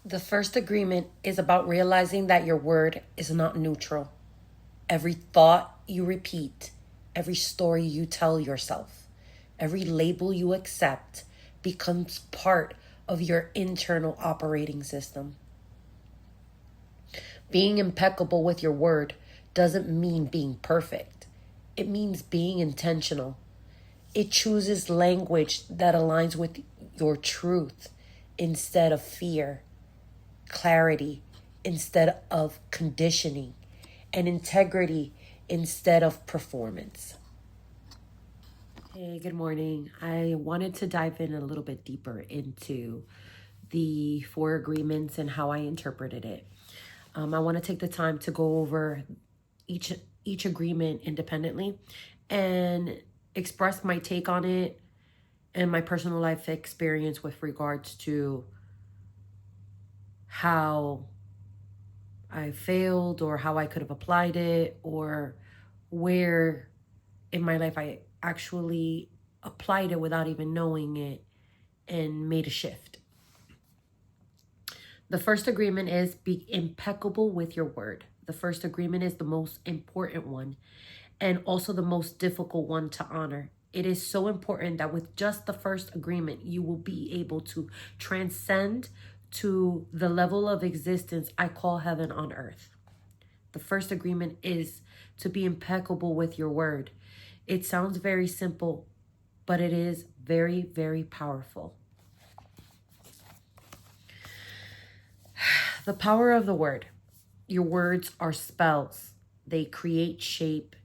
The first agreement is about realizing that your word is not neutral. Every thought you repeat, every story you tell yourself, every label you accept becomes part of your internal operating system. Being impeccable with your word doesn't mean being perfect. It means being intentional. It chooses language that aligns with your truth instead of fear, clarity instead of conditioning, and integrity instead of performance. Hey, good morning. I wanted to dive in a little bit deeper into the four agreements and how I interpreted it. I want to take the time to go over each each agreement independently and express my take on it and my personal life experience with regards to how I failed or how I could have applied it or where in my life I actually applied it without even knowing it and made a shift. The first agreement is be impeccable with your word. The first agreement is the most important one and also the most difficult one to honor. It is so important that with just the first agreement, you will be able to transcend to the level of existence I call heaven on earth. The first agreement is to be impeccable with your word. It sounds very simple, but it is very, very powerful. The power of the word. Your words are spells. They create shape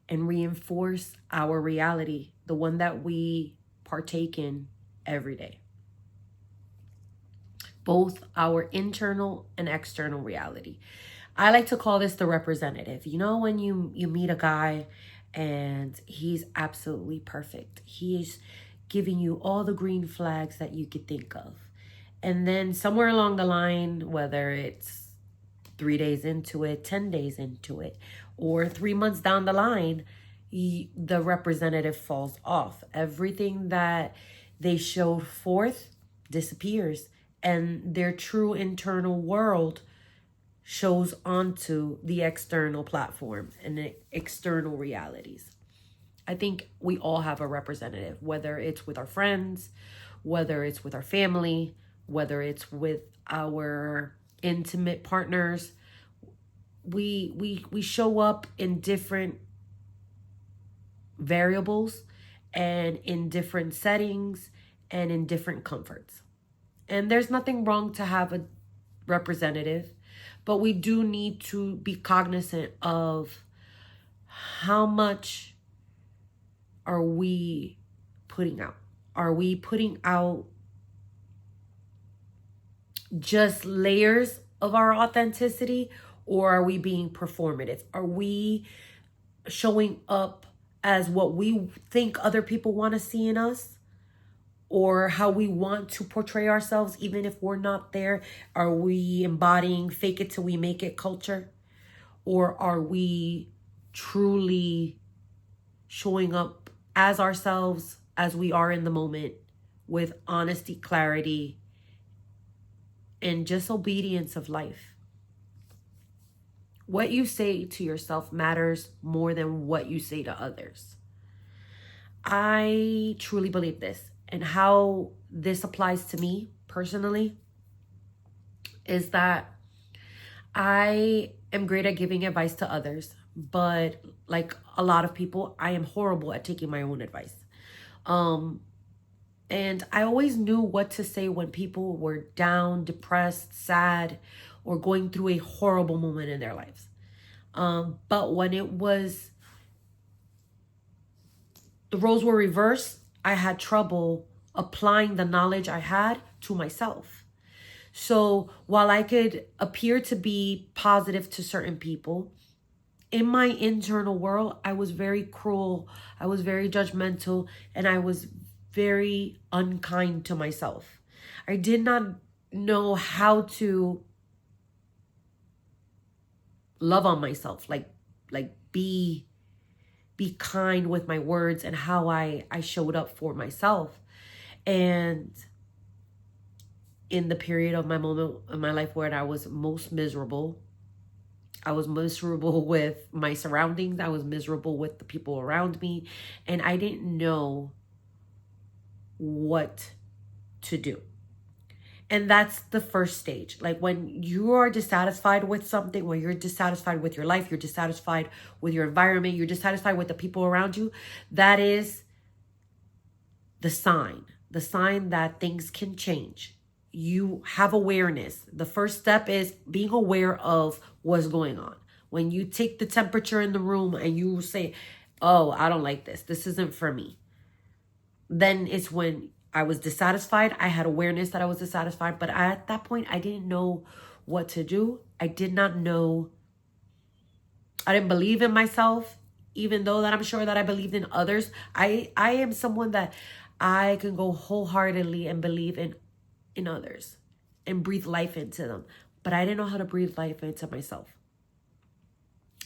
and reinforce our reality, the one that we partake in every day. Both our internal and external reality. I like to call this the representative. You know, when you meet a guy and he's absolutely perfect. He's giving you all the green flags that you could think of. And then somewhere along the line, whether it's 3 days into it, 10 days into it, or 3 months down the line, the representative falls off. Everything that they showed forth disappears, and their true internal world shows onto the external platform and the external realities. I think we all have a representative, whether it's with our friends, whether it's with our family, whether it's with our intimate partners. We show up in different variables and in different settings and in different comforts. And there's nothing wrong to have a representative, but we do need to be cognizant of how much are we putting out? Are we putting out just layers of our authenticity, or are we being performative? Are we showing up as what we think other people want to see in us, or how we want to portray ourselves even if we're not there? Are we embodying fake it till we make it culture, or are we truly showing up as ourselves as we are in the moment with honesty, clarity, and just obedience of life? What you say to yourself matters more than what you say to others. I truly believe this, and how this applies to me personally is that I am great at giving advice to others, but like a lot of people, I am horrible at taking my own advice. And I always knew what to say when people were down, depressed, sad, or going through a horrible moment in their lives. But when the roles were reversed, I had trouble applying the knowledge I had to myself. So while I could appear to be positive to certain people, in my internal world, I was very cruel, I was very judgmental, and I was very unkind to myself. I did not know how to love on myself, like be kind with my words and how I showed up for myself. And in the period of my moment in my life where I was most miserable. I was miserable with my surroundings. I was miserable with the people around me. And I didn't know what to do. And that's the first stage. Like when you are dissatisfied with something, when you're dissatisfied with your life, you're dissatisfied with your environment, you're dissatisfied with the people around you, that is the sign that things can change. You have awareness. The first step is being aware of what's going on. When you take the temperature in the room and you say, oh, I don't like this. This isn't for me. Then it's when I was dissatisfied. I had awareness that I was dissatisfied. But at that point, I didn't know what to do. I did not know. I didn't believe in myself, even though that I'm sure that I believed in others. I am someone that I can go wholeheartedly and believe in others and breathe life into them. But I didn't know how to breathe life into myself.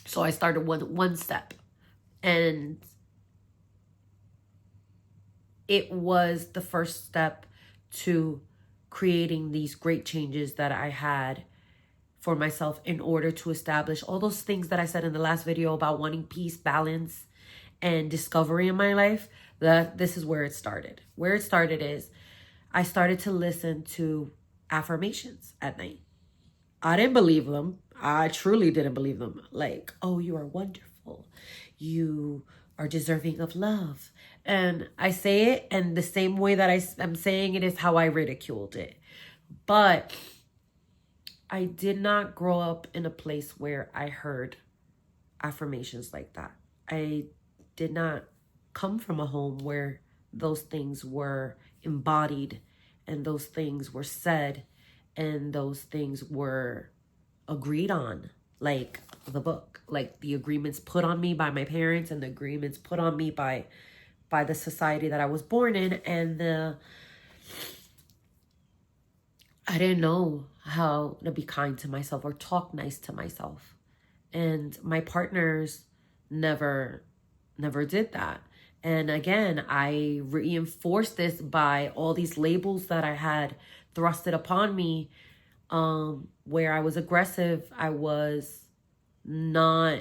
So I started one step. And it was the first step to creating these great changes that I had for myself in order to establish all those things that I said in the last video about wanting peace, balance, and discovery in my life. That this is where it started. Where it started is I started to listen to affirmations at night. I didn't believe them. I truly didn't believe them. Like, oh, you are wonderful. You are deserving of love. And I say it, and the same way that I'm saying it is how I ridiculed it. But I did not grow up in a place where I heard affirmations like that. I did not come from a home where those things were embodied and those things were said and those things were agreed on, like the book, like the agreements put on me by my parents and the agreements put on me by the society that I was born in. And I didn't know how to be kind to myself or talk nice to myself. And my partners never did that. And again, I reinforced this by all these labels that I had thrusted upon me, where I was aggressive, I was not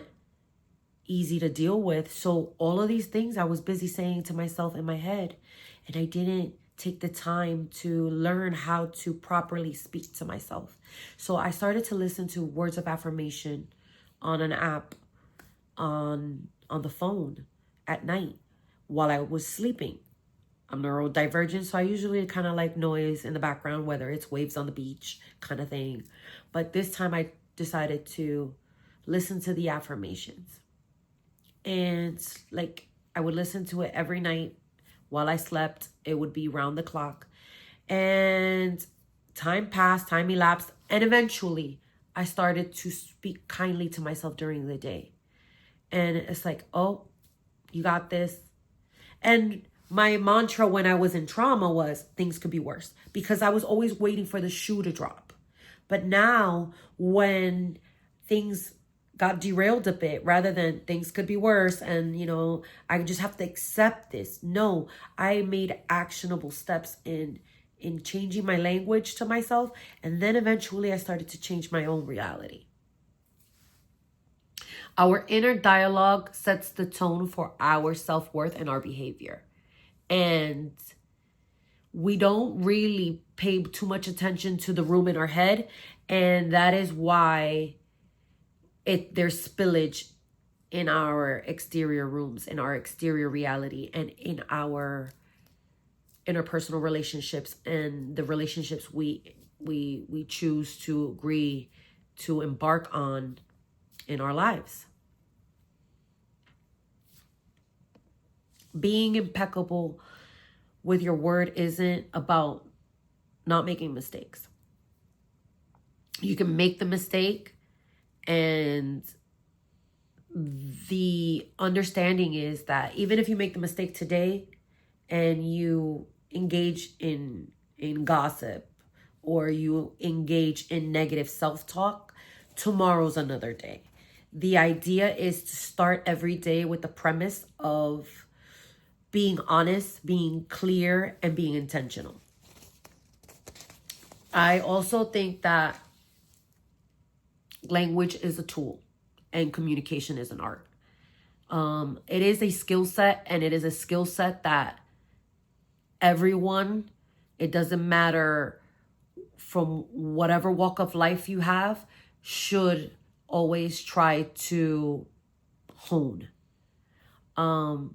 easy to deal with. So all of these things I was busy saying to myself in my head, and I didn't take the time to learn how to properly speak to myself. So I started to listen to words of affirmation on an app on the phone at night while I was sleeping. I'm neurodivergent, so I usually kind of like noise in the background, whether it's waves on the beach kind of thing. But this time I decided to listen to the affirmations. And like I would listen to it every night while I slept. It would be round the clock. And time passed, time elapsed, and eventually I started to speak kindly to myself during the day. And it's like, oh, you got this. And my mantra when I was in trauma was things could be worse, because I was always waiting for the shoe to drop. But now when things got derailed a bit, rather than things could be worse and, you know, I just have to accept this. No, I made actionable steps in changing my language to myself. And then eventually I started to change my own reality. Our inner dialogue sets the tone for our self-worth and our behavior. And we don't really pay too much attention to the room in our head. And that is why there's spillage in our exterior rooms, in our exterior reality, and in our interpersonal relationships and the relationships we choose to agree to embark on in our lives. Being impeccable with your word isn't about not making mistakes. You can make the mistake, and the understanding is that even if you make the mistake today and you engage in gossip or you engage in negative self-talk, tomorrow's another day. The idea is to start every day with the premise of being honest, being clear, and being intentional. I also think that language is a tool and communication is an art. It is a skill set, and it is a skill set that everyone, it doesn't matter from whatever walk of life you have, should always try to hone. The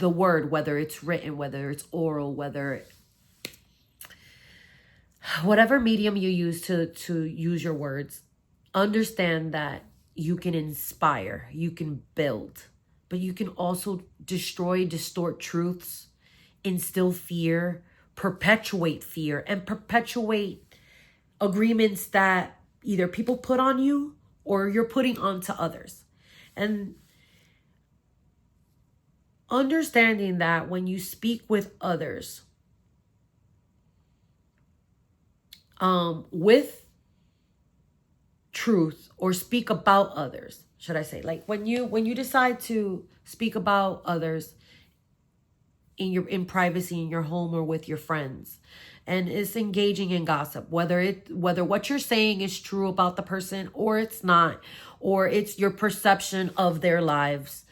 word, whether it's written, whether it's oral, whatever medium you use to use your words, understand that you can inspire, you can build, but you can also destroy, distort truths, instill fear, and perpetuate agreements that either people put on you or you're putting onto others. And understanding that when you speak with others, with truth, or speak about others, should I say, like when you decide to speak about others in privacy, in your home or with your friends, and it's engaging in gossip, whether what you're saying is true about the person or it's not, or it's your perception of their lives,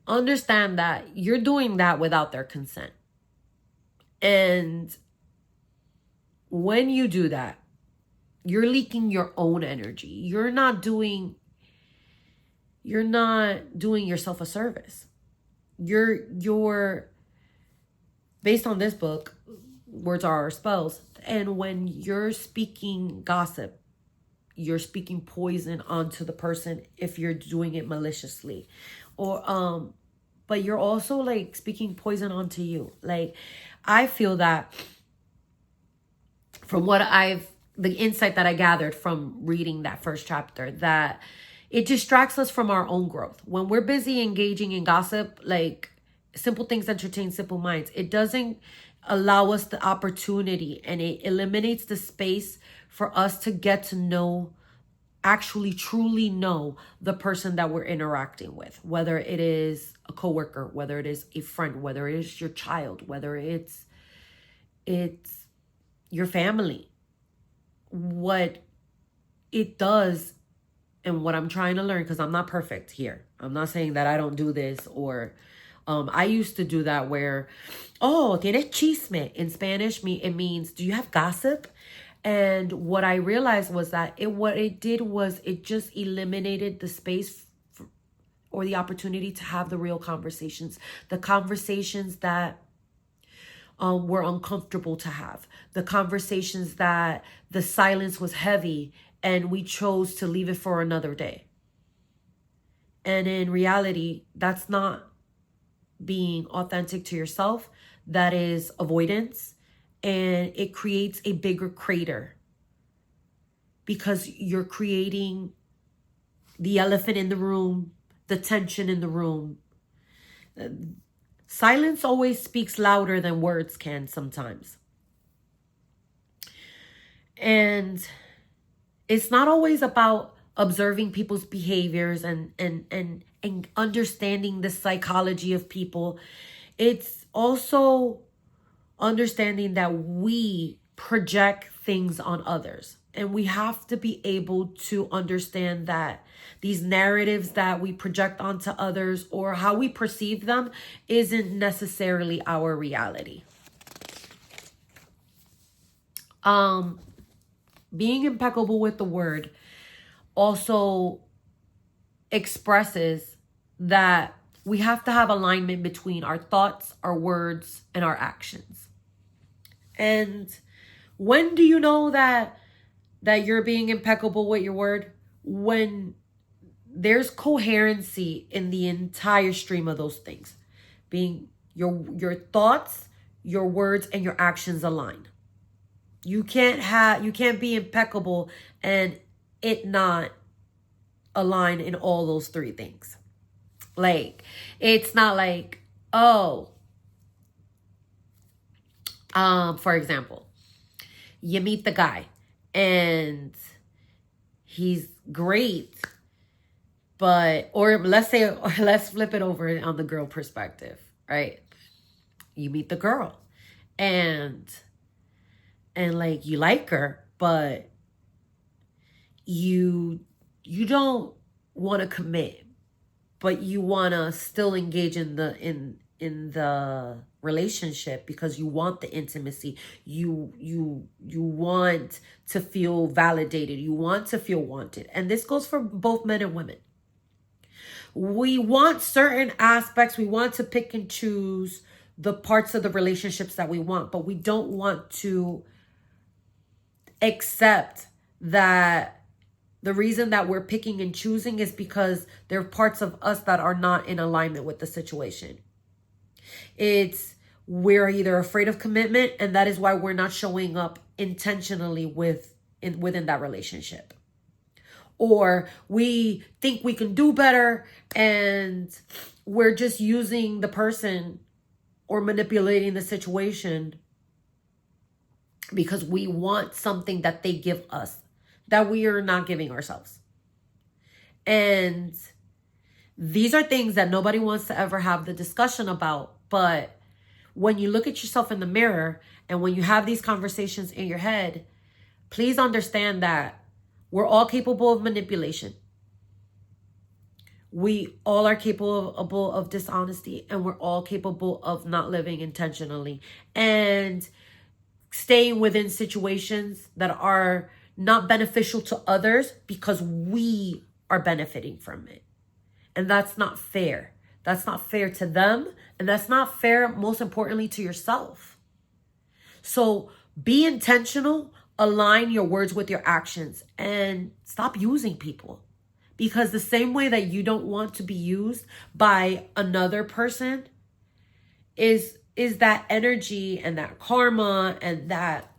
understand that you're doing that without their consent. And when you do that, you're leaking your own energy. You're not doing yourself a service. You're based on this book, words are our spells. And when you're speaking gossip, you're speaking poison onto the person if you're doing it maliciously. Or but you're also like speaking poison onto you. Like, I feel that from the insight that I gathered from reading that first chapter, that it distracts us from our own growth. When we're busy engaging in gossip, like, simple things entertain simple minds, it doesn't allow us the opportunity, and it eliminates the space for us to get to know, actually truly know the person that we're interacting with, whether it is a coworker, whether it is a friend, whether it is your child, whether it's your family. What it does, and what I'm trying to learn, because I'm not perfect here. I'm not saying that I don't do this, or I used to do that where, oh, tienes chisme. In Spanish, it means, do you have gossip? And what I realized was that what it did was it just eliminated the space or the opportunity to have the real conversations, the conversations that were uncomfortable to have, the conversations that the silence was heavy and we chose to leave it for another day. And in reality, that's not being authentic to yourself. That is avoidance, and it creates a bigger crater because you're creating the elephant in the room, the tension in the room. Silence always speaks louder than words can sometimes. And it's not always about observing people's behaviors and understanding the psychology of people. It's also understanding that we project things on others. And we have to be able to understand that these narratives that we project onto others, or how we perceive them, isn't necessarily our reality. Being impeccable with the word also expresses that we have to have alignment between our thoughts, our words, and our actions. And when do you know that you're being impeccable with your word? When there's coherency in the entire stream of those things, being your thoughts, your words, and your actions align. You can't be impeccable and it not align in all those three things. Like, it's not like, oh, for example, you meet the guy and he's great, but, or let's flip it over on the girl perspective, right? You meet the girl and and like you like her, but you don't want to commit, but you want to still engage in the relationship because you want the intimacy. You want to feel validated. You want to feel wanted. And this goes for both men and women. We want certain aspects. We want to pick and choose the parts of the relationships that we want, but we don't want to accept that the reason that we're picking and choosing is because there are parts of us that are not in alignment with the situation. We're either afraid of commitment, and that is why we're not showing up intentionally within that relationship. Or we think we can do better and we're just using the person or manipulating the situation because we want something that they give us that we are not giving ourselves. And these are things that nobody wants to ever have the discussion about. But when you look at yourself in the mirror and when you have these conversations in your head, please understand that we're all capable of manipulation. We all are capable of dishonesty, and we're all capable of not living intentionally and staying within situations that are not beneficial to others because we are benefiting from it. And that's not fair. That's not fair to them. And that's not fair, most importantly, to yourself. So be intentional, align your words with your actions, and stop using people. Because the same way that you don't want to be used by another person is that energy and that karma and that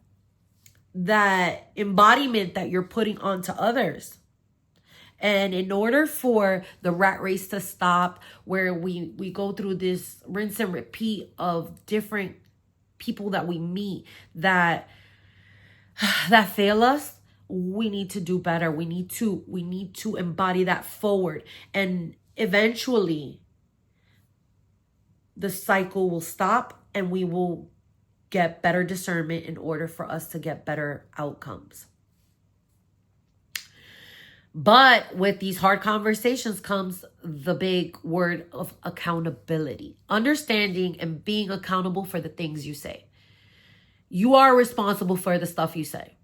embodiment that you're putting onto others. And in order for the rat race to stop, where we go through this rinse and repeat of different people that we meet that fail us, we need to do better. We need to embody that forward. And eventually the cycle will stop and we will get better discernment in order for us to get better outcomes. But with these hard conversations comes the big word of accountability. Understanding and being accountable for the things you say. You are responsible for the stuff you say.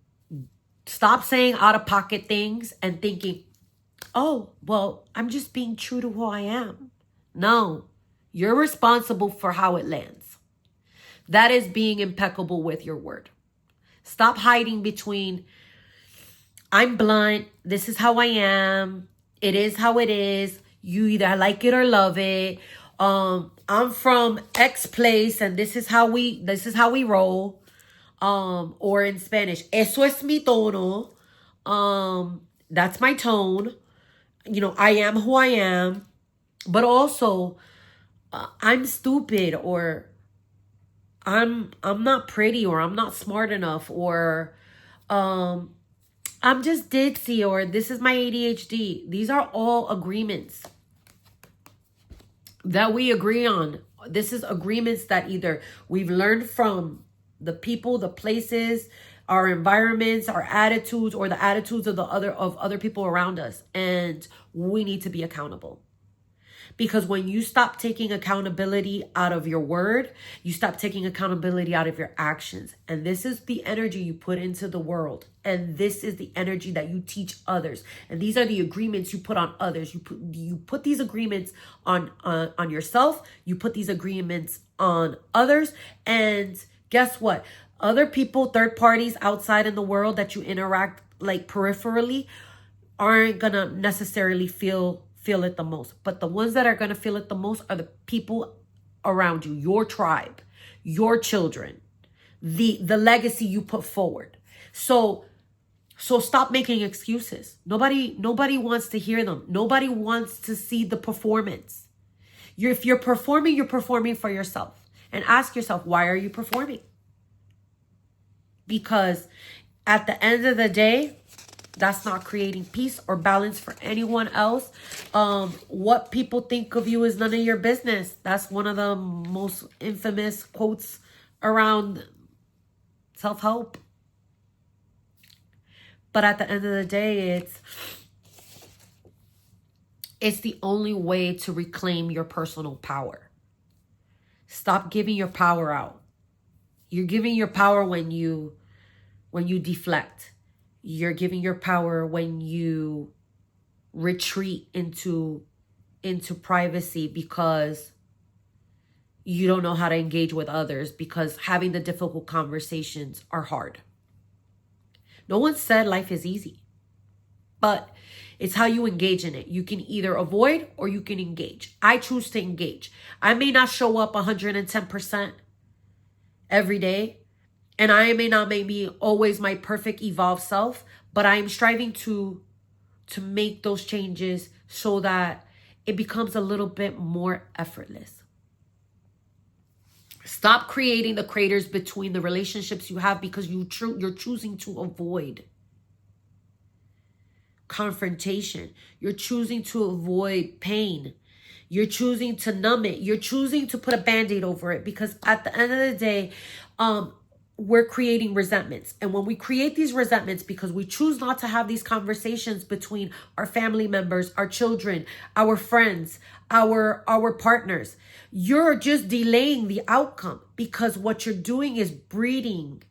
Stop saying out-of-pocket things and thinking, oh, well, I'm just being true to who I am. No, you're responsible for how it lands. That is being impeccable with your word. Stop hiding between, I'm blunt, this is how I am, it is how it is, you either like it or love it, I'm from X place and this is how we roll. Or in Spanish, eso es mi tono. That's my tone. You know, I am who I am. But also, I'm stupid, or I'm not pretty, or I'm not smart enough, or I'm just ditzy, or this is my ADHD. These are all agreements that we agree on. This is agreements that either we've learned from the people, the places, our environments, our attitudes, or the attitudes of other people around us. And we need to be accountable. Because when you stop taking accountability out of your word, you stop taking accountability out of your actions. And this is the energy you put into the world. And this is the energy that you teach others. And these are the agreements you put on others. You put these agreements on yourself. You put these agreements on others. And guess what? Other people, third parties outside in the world that you interact like peripherally aren't going to necessarily feel it the most. But the ones that are going to feel it the most are the people around you, your tribe, your children, the legacy you put forward. So stop making excuses. Nobody wants to hear them. Nobody wants to see the performance. If you're performing for yourself. And ask yourself, why are you performing? Because at the end of the day, that's not creating peace or balance for anyone else. What people think of you is none of your business. That's one of the most infamous quotes around self-help. But at the end of the day, it's the only way to reclaim your personal power. Stop giving your power out. You're giving your power when you deflect. You're giving your power when you retreat into privacy because you don't know how to engage with others, because having the difficult conversations are hard. No one said life is easy, but it's how you engage in it. You can either avoid or you can engage. I choose to engage. I may not show up 110% every day, and I may not make me always my perfect evolved self, but I am striving to make those changes so that it becomes a little bit more effortless. Stop creating the craters between the relationships you have because you're choosing to avoid confrontation. You're choosing to avoid pain. You're choosing to numb it. You're choosing to put a Band-Aid over it because at the end of the day, we're creating resentments. And when we create these resentments because we choose not to have these conversations between our family members, our children, our friends, our partners, you're just delaying the outcome because what you're doing is breeding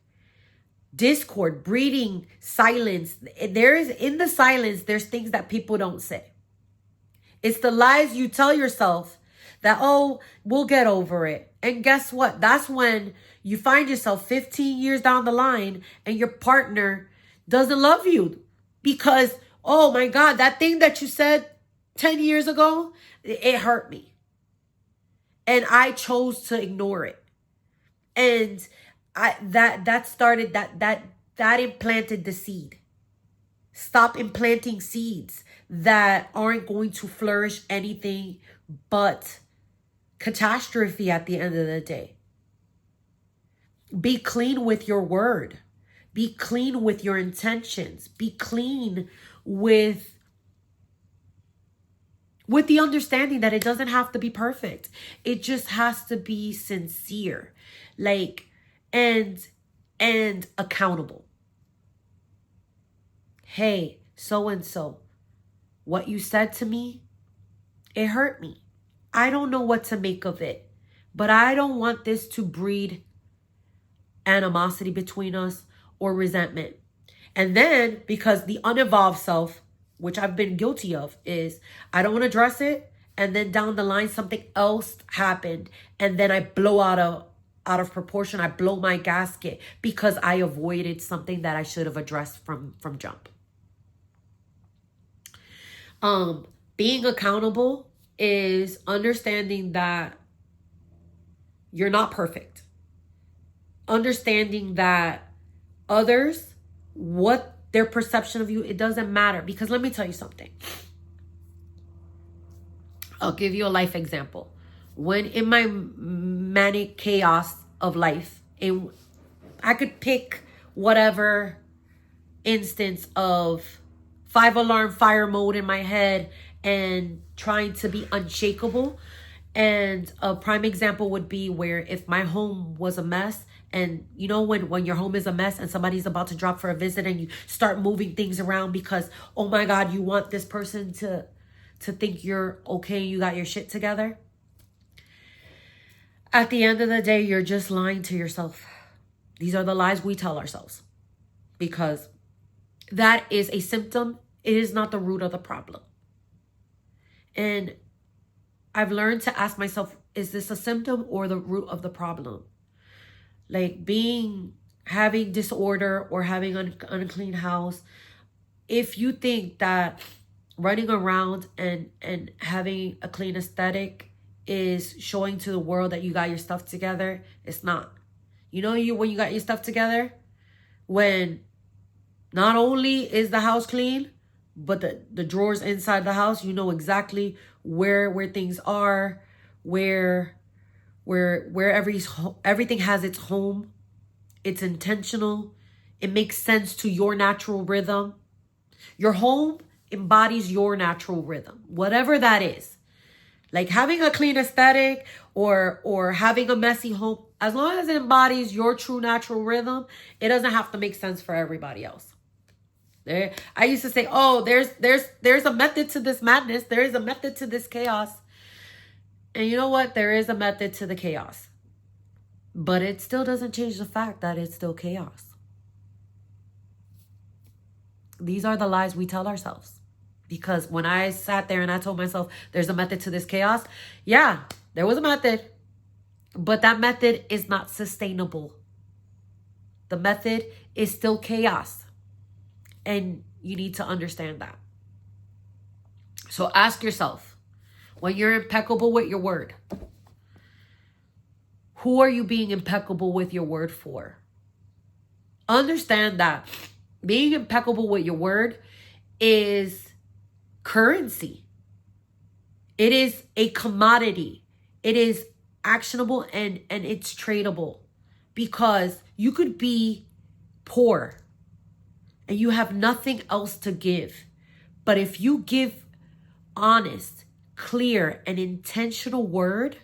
discord, breeding silence. In the silence, there's things that people don't say. It's the lies you tell yourself that, oh, we'll get over it. And guess what? That's when you find yourself 15 years down the line and your partner doesn't love you because, oh my God, that thing that you said 10 years ago, it hurt me. And I chose to ignore it. And that implanted the seed. Stop implanting seeds that aren't going to flourish anything but catastrophe at the end of the day. Be clean with your word. Be clean with your intentions. Be clean with the understanding that it doesn't have to be perfect. It just has to be sincere, and accountable. Hey, so-and-so, what you said to me, it hurt me. I don't know what to make of it, but I don't want this to breed animosity between us or resentment. And then, because the unevolved self, which I've been guilty of, is I don't want to address it, and then down the line something else happened, and then I blow out of proportion. I blow my gasket because I avoided something that I should have addressed from jump. Being accountable is understanding that you're not perfect. Understanding that others, what their perception of you, it doesn't matter. Because let me tell you something. I'll give you a life example. When in my manic chaos of life, I could pick whatever instance of 5-alarm fire mode in my head and trying to be unshakable. And a prime example would be where if my home was a mess, and you know when your home is a mess and somebody's about to drop for a visit and you start moving things around because, oh my God, you want this person to think you're okay, you got your shit together. At the end of the day, you're just lying to yourself. These are the lies we tell ourselves because that is a symptom. It is not the root of the problem. And I've learned to ask myself, is this a symptom or the root of the problem? Having disorder or having an unclean house. If you think that running around and having a clean aesthetic is showing to the world that you got your stuff together, it's not. You know, when you got your stuff together, when not only is the house clean, but the drawers inside the house, you know exactly where things are, where everything has its home. It's intentional. It makes sense to your natural rhythm. Your home embodies your natural rhythm, whatever that is. Like having a clean aesthetic or having a messy home, as long as it embodies your true natural rhythm, it doesn't have to make sense for everybody else. There, I used to say, oh, there's a method to this madness. There is a method to this chaos. And you know what? There is a method to the chaos. But it still doesn't change the fact that it's still chaos. These are the lies we tell ourselves. Because when I sat there and I told myself there's a method to this chaos, yeah, there was a method. But that method is not sustainable. The method is still chaos. And you need to understand that. So ask yourself, when you're impeccable with your word, who are you being impeccable with your word for? Understand that being impeccable with your word is currency. It is a commodity. It is actionable and it's tradable, because you could be poor and you have nothing else to give. But if you give honest, clear, and intentional word,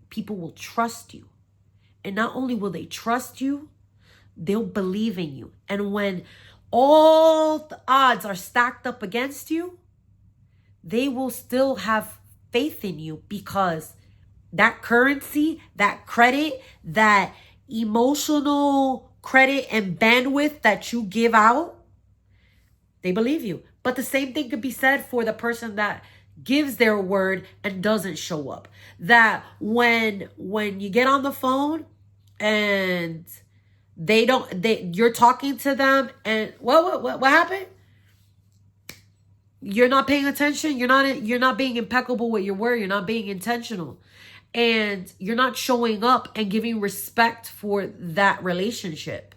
people will trust you. And not only will they trust you, they'll believe in you. And when all the odds are stacked up against you, they will still have faith in you, because that currency, that credit, that emotional credit and bandwidth that you give out, they believe you. But the same thing could be said for the person that gives their word and doesn't show up. That when you get on the phone and you're talking to them and what happened? You're not paying attention. You're not being impeccable with your word. You're not being intentional. And you're not showing up and giving respect for that relationship.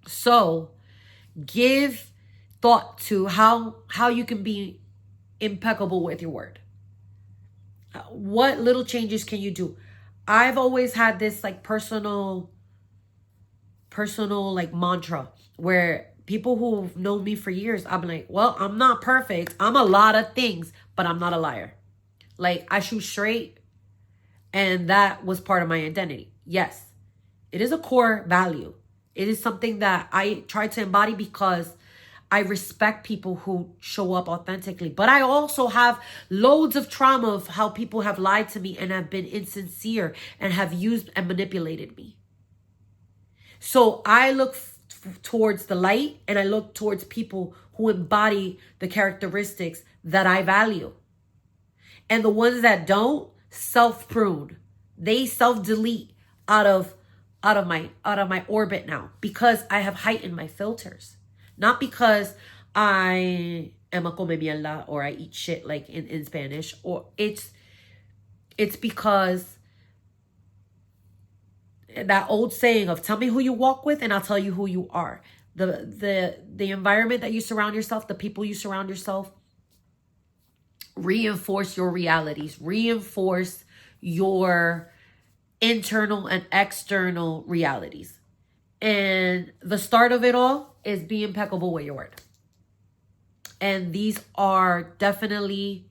So give thought to how you can be impeccable with your word. What little changes can you do? I've always had this like personal like mantra where people who've known me for years, I'm like, well, I'm not perfect. I'm a lot of things, but I'm not a liar. Like, I shoot straight, and that was part of my identity. Yes, it is a core value. It is something that I try to embody because I respect people who show up authentically. But I also have loads of trauma of how people have lied to me and have been insincere and have used and manipulated me. So I look towards the light, and I look towards people who embody the characteristics that I value. And the ones that don't, self-prune. They self-delete out of my orbit now, because I have heightened my filters. Not because I am a come mierda or I eat shit like in Spanish, or it's because that old saying of tell me who you walk with and I'll tell you who you are. The environment that you surround yourself, the people you surround yourself, reinforce your realities, reinforce your internal and external realities. And the start of it all is be impeccable with your word. And these are definitely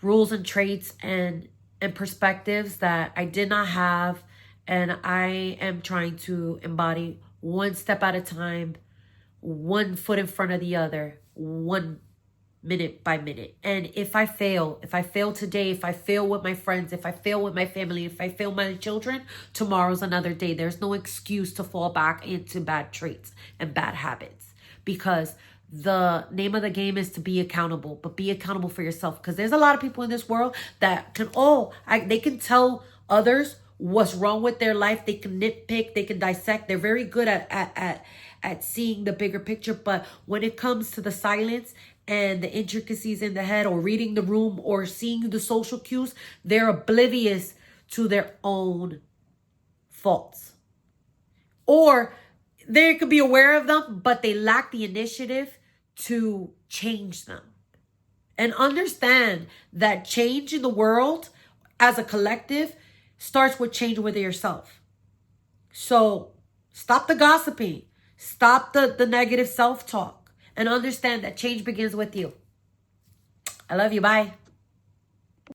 rules and traits and perspectives that I did not have, and I am trying to embody one step at a time, one foot in front of the other, one minute by minute. And if I fail today, if I fail with my friends, if I fail with my family, if I fail my children, tomorrow's another day. There's no excuse to fall back into bad traits and bad habits, because the name of the game is to be accountable, but be accountable for yourself. Because there's a lot of people in this world that can, they can tell others what's wrong with their life. They can nitpick, they can dissect. They're very good at seeing the bigger picture. But when it comes to the silence and the intricacies in the head, or reading the room, or seeing the social cues, they're oblivious to their own faults. Or they could be aware of them, but they lack the initiative to change them. And understand that change in the world as a collective starts with change within yourself. So stop the gossiping. Stop the negative self-talk. And understand that change begins with you. I love you. Bye.